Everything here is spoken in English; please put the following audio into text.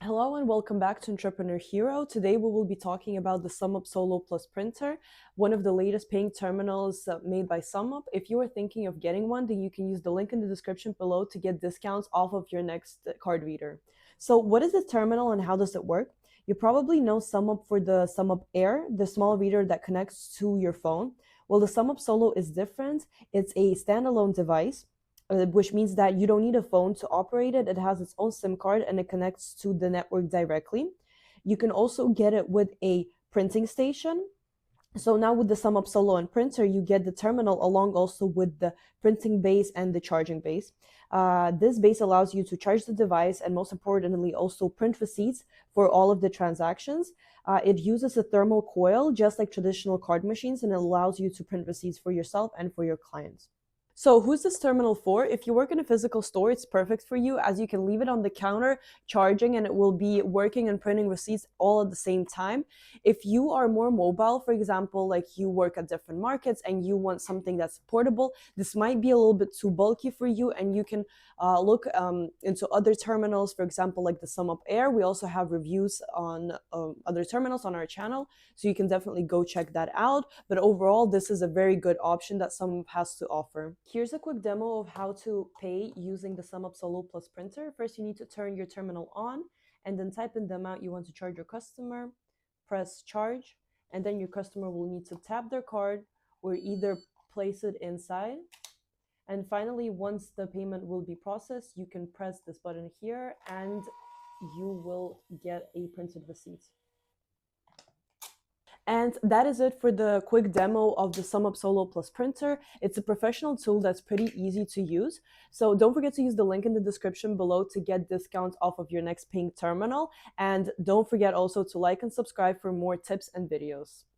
Hello and welcome back to Entrepreneur Hero. Today we will be talking about the SumUp Solo Plus printer, one of the latest paying terminals made by SumUp. If you are thinking of getting one, then you can use the link in the description below to get discounts off of your next card reader. So what is the terminal and how does it work? You probably know SumUp for the SumUp Air, the small reader that connects to your phone. Well, the SumUp Solo is different. It's a standalone device, which means that you don't need a phone to operate it. It has its own SIM card and it connects to the network directly. You can also get it with a printing station. So now with the SumUp Solo and printer, you get the terminal along also with the printing base and the charging base. This base allows you to charge the device and most importantly also print receipts for all of the transactions. It uses a thermal coil just like traditional card machines and it allows you to print receipts for yourself and for your clients. So who's this terminal for? If you work in a physical store, it's perfect for you as you can leave it on the counter charging and it will be working and printing receipts all at the same time. If you are more mobile, for example, like you work at different markets and you want something that's portable, this might be a little bit too bulky for you and you can look into other terminals, for example, like the SumUp Air. We also have reviews on other terminals on our channel, so you can definitely go check that out. But overall, this is a very good option that SumUp has to offer. Here's a quick demo of how to pay using the SumUp Solo Plus printer. First, you need to turn your terminal on and then type in the amount you want to charge your customer, press charge, and then your customer will need to tap their card or either place it inside. And finally, once the payment will be processed, you can press this button here and you will get a printed receipt. And that is it for the quick demo of the SumUp Solo Plus printer. It's a professional tool that's pretty easy to use. So don't forget to use the link in the description below to get discounts off of your next paying terminal. And don't forget also to like and subscribe for more tips and videos.